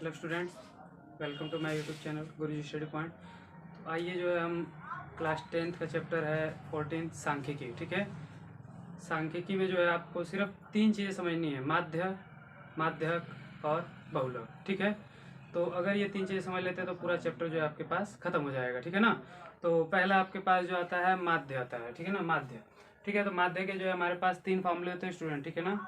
Hello students, welcome to my YouTube channel Guruji study point. तो आइए जो है हम क्लास 10th का चैप्टर है 14 सांख्यिकी। ठीक है, सांख्यिकी में जो है आपको सिर्फ 3 चीज़ें समझनी है, माध्य, माध्यक और बहुलक। ठीक है, तो अगर ये 3 चीज़ें समझ लेते हैं तो पूरा चैप्टर जो है आपके पास खत्म हो जाएगा। ठीक है ना। तो पहला आपके पास जो आता है माध्य आता है। ठीक है ना, माध्य। ठीक है, तो माध्य के जो है हमारे पास 3 फॉर्मूले होते हैं स्टूडेंट। ठीक है ना,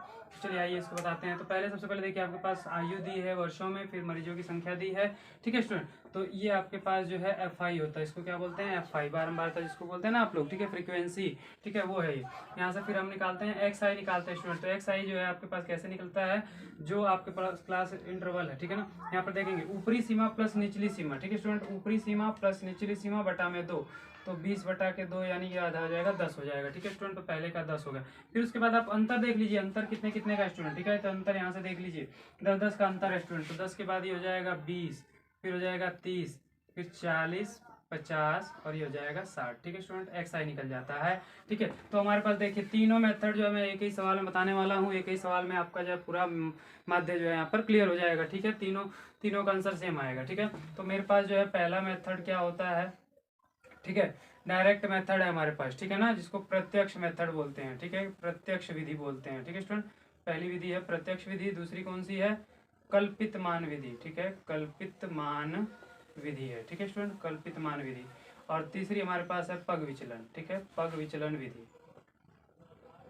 चलिए आइए इसको बताते हैं। तो पहले सबसे पहले देखिए आपके पास आयु दी है वर्षों में, फिर मरीजों की संख्या दी है। ठीक है स्टूडेंट, तो ये आपके पास जो है एफ आई होता है, इसको क्या बोलते हैं, एफ आई, बारंबारता जिसको बोलते हैं ना आप लोग। ठीक है, फ्रीक्वेंसी। ठीक है, वो है ये। यहाँ से फिर हम निकालते हैं एक्स आई, निकालते हैं स्टूडेंट। तो एक्स आई जो है आपके पास कैसे निकलता है, जो आपके पास क्लास इंटरवल है। ठीक है ना, यहाँ पर देखेंगे ऊपरी सीमा प्लस निचली सीमा। ठीक है स्टूडेंट, ऊपरी सीमा प्लस निचली सीमा बटा में 2, तो 20 बटा के 2 यानी ये आधा हो जाएगा, 10 हो जाएगा। ठीक है स्टूडेंट, तो पहले का 10 हो गया। फिर उसके बाद आप अंतर देख लीजिए, अंतर कितने कितने का स्टूडेंट। ठीक है, तो अंतर यहाँ से देख लीजिए, 10-10 का अंतर है स्टूडेंट। तो 10 के बाद ये हो जाएगा 20, फिर हो जाएगा 30, फिर 40, 50 और ये हो जाएगा 60। ठीक है स्टूडेंट, एक्स आई निकल जाता है। ठीक है, तो हमारे पास देखिए तीनों मेथड जो है मैं एक ही सवाल में बताने वाला हूँ। एक ही सवाल में आपका जो है पूरा माध्य जो है यहाँ पर क्लियर हो जाएगा। ठीक है, तीनों का आंसर सेम आएगा। ठीक है, तो मेरे पास जो है पहला मेथड क्या होता है, ठीक है, डायरेक्ट मेथड है हमारे पास। ठीक है ना, जिसको प्रत्यक्ष मेथड बोलते हैं। ठीक है, प्रत्यक्ष विधि बोलते हैं। ठीक है स्टूडेंट, पहली विधि है प्रत्यक्ष विधि, दूसरी कौन सी है, कल्पित मान विधि। ठीक है, कल्पित मान विधि है। ठीक है स्टूडेंट, कल्पित मान विधि। और तीसरी हमारे पास है पग विचलन। ठीक है, पग विचलन विधि,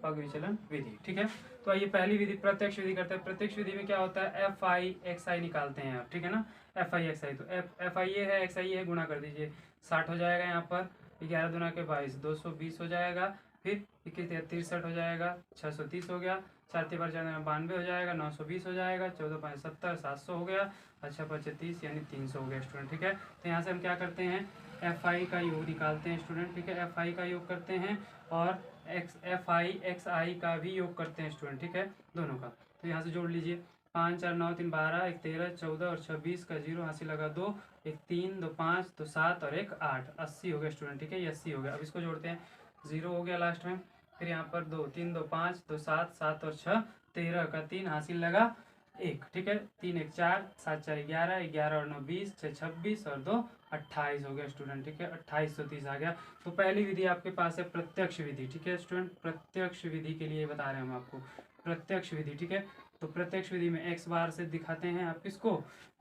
पग विचलन विधि। ठीक है, तो आइए पहली विधि प्रत्यक्ष विधि करते हैं। प्रत्यक्ष विधि में क्या होता है, एफ आई एक्स आई निकालते हैं आप। ठीक है ना, एफ आई एक्स आई, तो एफ आई ए है, एक्स आई है, गुणा कर दीजिए, 60 हो जाएगा। यहाँ पर 11 दूना के 22, 220 हो जाएगा। फिर 21 63 हो जाएगा, 630 हो गया, 4 बार 92 हो जाएगा, 920 हो जाएगा, 14 5 70, 700 हो गया, अच्छा 30 यानी 300 हो गया स्टूडेंट। ठीक है, तो यहाँ से हम क्या करते हैं, एफ आई का योग निकालते हैं स्टूडेंट। ठीक है, एफ आई का योग करते हैं और एफ आई एक्स आई का भी योग करते हैं स्टूडेंट। ठीक है, दोनों का। तो यहाँ से जोड़ लीजिए, 5 4 9 3 12, 1 13 14 और 26 का 0 हासिल लगा 2, 1 3 2 5 2 7 और 1 8, 80 हो गया स्टूडेंट। ठीक है, ये 80 हो गया। अब इसको जोड़ते हैं, 0 हो गया लास्ट में, फिर यहाँ पर 2 3 2 5 2 7 7 और 6 13 का 3 हासिल लगा 1। ठीक है, 3 1 4 7 4 11, 11 और 9 20, 6 26 और 2 28 हो गया स्टूडेंट। ठीक है, 2830 आ गया। तो पहली विधि आपके पास है प्रत्यक्ष विधि। ठीक है स्टूडेंट, प्रत्यक्ष विधि के लिए बता रहे हैं हम आपको, प्रत्यक्ष विधि। ठीक है, तो प्रत्यक्ष विधि में एक्स बार से दिखाते हैं आप किसको,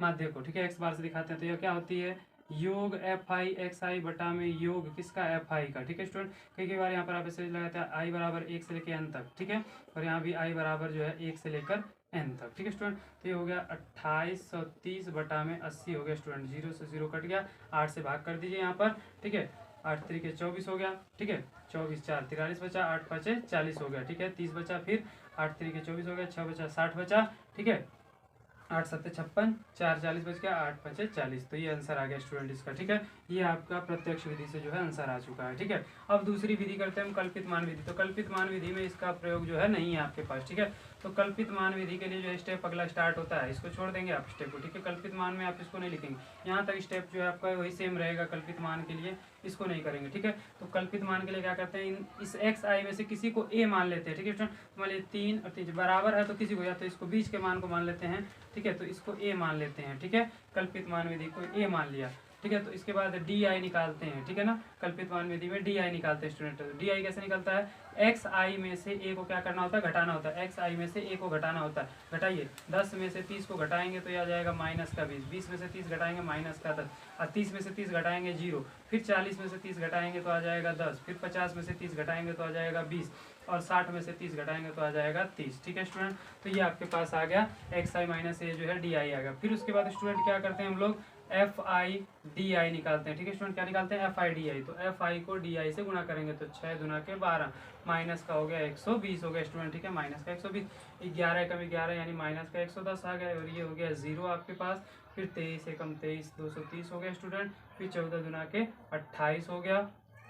माध्य को। ठीक है, एक्स बार से दिखाते हैं, तो यह क्या होती है, योग एफ आई एक्स आई बटा में योग किसका, एफ आई का। ठीक है स्टूडेंट, कई बार यहाँ पर आप ऐसे लगाते हैं आई बराबर 1 से लेकर एन तक। ठीक है, और यहाँ भी आई बराबर जो है 1 से लेकर एन तक। ठीक है स्टूडेंट, तो ये हो गया 2830 बटा में 80 हो गया स्टूडेंट। 0 से 0 कट गया, 8 से भाग कर दीजिए यहाँ पर। ठीक है, 8 3 24 हो गया। ठीक है, 24 4 43 बचा, 8 5 40 हो गया। ठीक है, 30 बचा, फिर 8 3 24 हो गया, 6 बचा 60 बचा। ठीक है, 8 7 56, 4 40 बच गया, 8 5 40। तो ये आंसर आ गया स्टूडेंट इसका। ठीक है, ये आपका प्रत्यक्ष विधि से जो है आंसर आ चुका है। ठीक है, अब दूसरी विधि करते हैं हम, कल्पित मान विधि। तो कल्पित मान विधि में इसका प्रयोग जो है नहीं है आपके पास। ठीक है, तो कल्पित मान विधि के लिए जो स्टेप अगला स्टार्ट होता है, इसको छोड़ देंगे आप स्टेप को। ठीक है, कल्पित मान में आप इसको नहीं लिखेंगे, यहाँ तक स्टेप जो है आपका वही सेम रहेगा कल्पित मान के लिए, इसको नहीं करेंगे। ठीक है, तो कल्पित मान के लिए क्या करते हैं, इस एक्स आई में से किसी को ए मान लेते हैं। ठीक है, मान लीजिए 3 और 3 बराबर है, तो किसी को या तो इसको बीच के मान को मान लेते हैं। ठीक है, तो इसको ए मान लेते हैं। ठीक है, कल्पित मान विधि को ए मान लिया। ठीक है, तो इसके बाद डी आई निकालते हैं। ठीक है ना, कल्पित मान विधि में डी आई निकालते हैं स्टूडेंट। डी आई कैसे निकलता है, एक्स आई में से ए को क्या करना होता है, घटाना होता है। एक्स आई में से ए को घटाना होता है, घटाइए, 10 में से 30 को घटाएंगे तो यह आ जाएगा माइनस का 20, 20 में से 30 घटाएंगे माइनस का 10, और 30 में से 30 घटाएंगे 0, फिर 40 में से 30 घटाएंगे तो आ जाएगा 10, फिर 50 में से 30 घटाएंगे तो आ जाएगा 20, और 60 में से 30 घटाएंगे तो आ जाएगा 30। ठीक है स्टूडेंट, तो ये आपके पास आ गया एक्स आई माइनस ए जो है डी आई आ गया। फिर उसके बाद स्टूडेंट क्या करते हैं हम लोग, एफ आई डी आई निकालते हैं। ठीक है स्टूडेंट, क्या निकालते हैं, एफ आई डी आई। तो एफ आई को डी आई से गुणा करेंगे तो 6 दूना के 12, माइनस का हो गया 120 हो गया स्टूडेंट। ठीक है, माइनस का 120, 11 कम 11 यानी माइनस का 110 आ गया, और ये हो गया 0 आपके पास। फिर 23 एकम 23, 230 हो गया स्टूडेंट। फिर 14 दूना के 28 हो गया।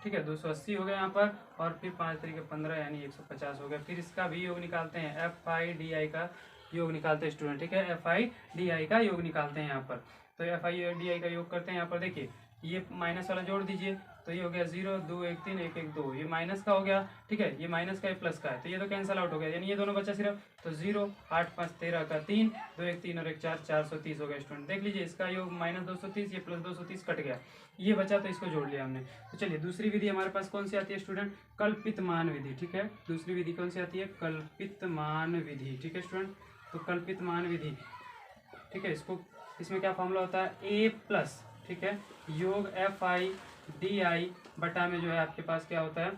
ठीक है, 280 हो गया यहाँ पर, और फिर 5 तरीके 15 यानी 150 हो गया। फिर इसका भी योग निकालते हैं, एफ आई डी आई का योग निकालते हैं स्टूडेंट। ठीक है, एफ आई डी आई का योग निकालते हैं यहाँ पर। तो एफ आई डी आई का योग करते हैं यहाँ पर, देखिए ये माइनस वाला जोड़ दीजिए, तो ये हो गया 0 2 1 3 1 1 2, ये माइनस का हो गया, ठीक है, ये माइनस का ये प्लस का है, तो ये तो कैंसिल आउट हो गया, यानी ये दोनों बचा सिर्फ, तो 0 8 5 13 का 3 2 1 3 और 1 4 430 हो गया स्टूडेंट। देख लीजिए इसका योग माइनस 230, ये प्लस 230 कट गया, ये बचा तो इसको जोड़ लिया हमने। तो चलिए दूसरी विधि हमारे पास कौन सी आती है स्टूडेंट, कल्पित मान विधि, ठीक है। दूसरी विधि कौन सी आती है, कल्पित मान विधि, ठीक है स्टूडेंट। तो कल्पित मान विधि, ठीक है, इसमें क्या फॉर्मूला होता है, ए प्लस, ठीक है, योग एफ आई डी आई बटा में जो है आपके पास क्या होता है,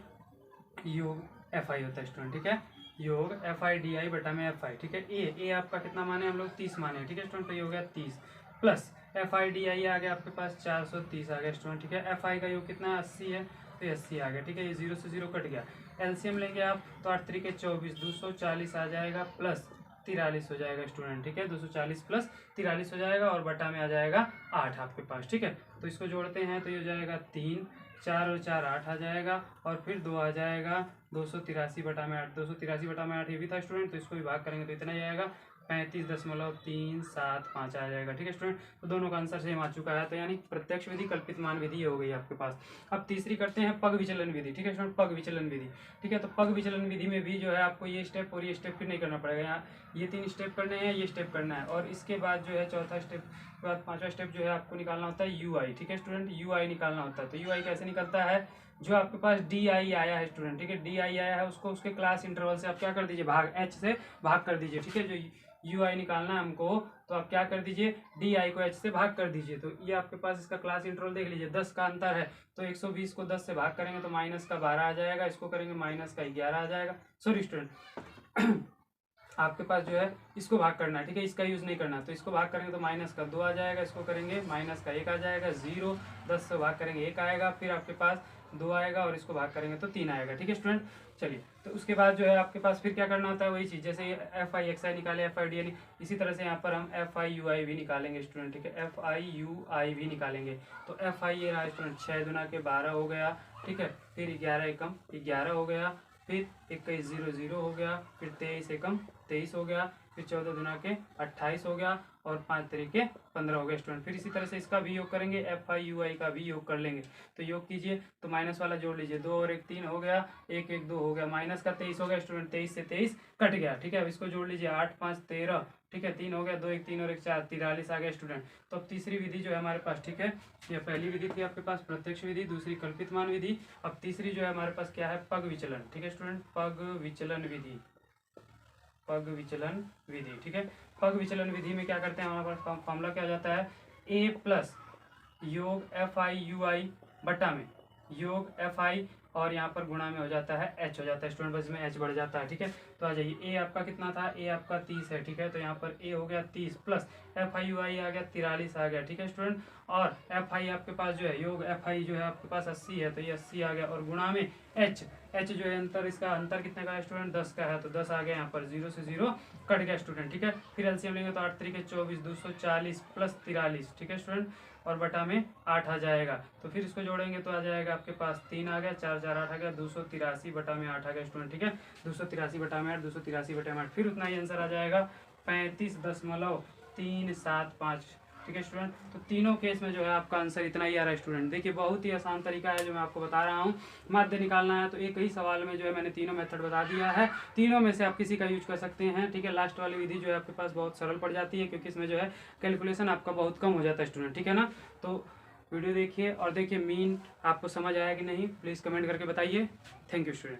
योग एफ आई होता है स्टूडेंट, ठीक है, योग एफ आई डी आई बटा में एफ आई, ठीक है। ए आपका कितना माने, हम लोग 30 माने, ठीक है स्टूडेंट, तो ये हो गया 30 plus F I D I आ गया आपके पास 430 आ गया स्टूडेंट, ठीक है। एफ आई का योग कितना 80 है, तो 80 आ गया, ठीक है, ये 0 से 0 कट गया। एलसीएम लेंगे आप तो 8 3 के 24, 240 आ जाएगा प्लस 43 हो जाएगा स्टूडेंट, ठीक है, 240 प्लस 43 हो जाएगा और बटा में आ जाएगा 8 आपके पास, ठीक है। तो इसको जोड़ते हैं तो ये हो जाएगा 3 4 और 4 8 आ जाएगा और फिर 2 आ जाएगा 283 बटा में 8, 283 बटा में 8 ये भी था स्टूडेंट, तो इसको भी भाग करेंगे तो इतना ही आएगा 35.375 आ जाएगा, ठीक है स्टूडेंट। तो दोनों का आंसर सेम आ चुका है, तो यानी प्रत्यक्ष विधि कल्पित मान विधि हो गई आपके पास। अब तीसरी करते हैं पग विचलन विधि, ठीक है स्टूडेंट, पग विचलन विधि, ठीक है। तो पग विचलन विधि में भी जो है आपको ये स्टेप और ये स्टेप फिर नहीं करना पड़ेगा, यहाँ ये 3 स्टेप करने हैं, ये स्टेप करना है और इसके बाद जो है चौथा स्टेप के बाद 5वां स्टेप जो है आपको निकालना होता है यू आई, ठीक है स्टूडेंट, यू आई निकालना होता है। तो यू आई कैसे निकलता है, जो आपके पास डी आई आया है स्टूडेंट, ठीक है, डी आई आया है उसको उसके क्लास इंटरवल से आप क्या कर दीजिए, भाग एच से भाग कर दीजिए, ठीक है। जो यू आई निकालना है हमको तो आप क्या कर दीजिए, डी आई को एच से भाग कर दीजिए। तो ये आपके पास इसका क्लास इंटरवल देख लीजिए, 10 का अंतर है, तो 120 को 10 से भाग करेंगे तो माइनस का 12 आ जाएगा, इसको करेंगे माइनस का 11 आ जाएगा, सॉरी स्टूडेंट आपके पास जो है इसको भाग करना है, ठीक है, इसका यूज नहीं करना, तो इसको भाग करेंगे तो माइनस का 2 आ जाएगा, इसको करेंगे माइनस का 1 आ जाएगा, 0 10 से भाग करेंगे 1 आएगा, फिर आपके पास 2 आएगा और इसको भाग करेंगे तो 3 आएगा, ठीक है स्टूडेंट। चलिए तो उसके बाद जो है आपके पास फिर क्या करना होता है, वही चीज़ जैसे एफ आई एक्स आई निकाले, एफ आई डी आई, इसी तरह से यहाँ पर हम एफ आई यू आई भी निकालेंगे स्टूडेंट, ठीक है, एफ आई यू आई भी निकालेंगे। तो एफ आई ये रहा स्टूडेंट 6 दुना के 12 हो गया, ठीक है, फिर 11 एकम 11 हो गया, फिर 21 0 0 हो गया, फिर 23 एकम 23 हो गया, फिर 14 दुना के 28 हो गया और 5 तरीके 15 हो गया स्टूडेंट। फिर इसी तरह से इसका भी योग करेंगे, एफ आई यू आई का भी योग कर लेंगे। तो योग कीजिए तो माइनस वाला जोड़ लीजिए, 2 और 1 3 हो गया, 1 1 2 हो गया, माइनस का 23 हो गया स्टूडेंट, 23 से 23 कट गया, ठीक है। अब इसको जोड़ लीजिए 8 5 13, ठीक है, 3 हो गया, 2 1 3 और 1 4 43 आ गया स्टूडेंट। तो अब तीसरी विधि जो है हमारे पास, ठीक है, यह पहली विधि थी आपके पास प्रत्यक्ष विधि, दूसरी कल्पित मान विधि, अब तीसरी जो है हमारे पास क्या है, पग विचलन, ठीक है स्टूडेंट, पग विचलन विधि, पग विचलन विधि, ठीक है। पग विचलन विधि में क्या करते हैं, हमारे पास फॉर्मूला क्या हो जाता है, ए प्लस योग एफ आई यू आई बटा में योग एफ आई और यहाँ पर गुणा में हो जाता है एच हो जाता है स्टूडेंट, बस में एच बढ़ जाता है, ठीक है। तो आ जाइए, ए आपका कितना था, ए आपका 30 है, ठीक है, तो यहाँ पर ए हो गया 30 प्लस एफ आई यू आई आ गया 43 आ गया, ठीक है स्टूडेंट। और एफ आई आपके पास जो है योग एफ आई जो है आपके पास 80 है, तो ये 80 आ गया और गुणा में एच, एच जो है अंतर, इसका अंतर कितने का है स्टूडेंट, 10 का है, तो 10 आ गया, यहाँ पर 0 से 0 कट गया स्टूडेंट, ठीक है। फिर एलसीएम लेंगे तो 8 3 24 240 प्लस 43, ठीक है स्टूडेंट, और बटा में 8 आ जाएगा। तो फिर इसको जोड़ेंगे तो आ जाएगा आपके पास 3 आ गया, 4 4 8 आ गया, 283 बटा में 8 आ गया स्टूडेंट, ठीक है, 283 बटा में 8, 283 बटा में 8, फिर उतना ही आंसर आ जाएगा 35.375, ठीक है स्टूडेंट। तो तीनों केस में जो है आपका आंसर इतना ही आ रहा है स्टूडेंट। देखिए बहुत ही आसान तरीका है जो मैं आपको बता रहा हूँ, माध्य निकालना है तो एक ही सवाल में जो है मैंने तीनों मेथड बता दिया है, तीनों में से आप किसी का यूज कर सकते हैं, ठीक है। लास्ट वाली विधि जो है आपके पास बहुत सरल पड़ जाती है क्योंकि इसमें जो है कैलकुलेशन आपका बहुत कम हो जाता है स्टूडेंट, ठीक है ना। तो वीडियो देखिए और देखिए मीन आपको समझ आया कि नहीं, प्लीज़ कमेंट करके बताइए। Thank you student.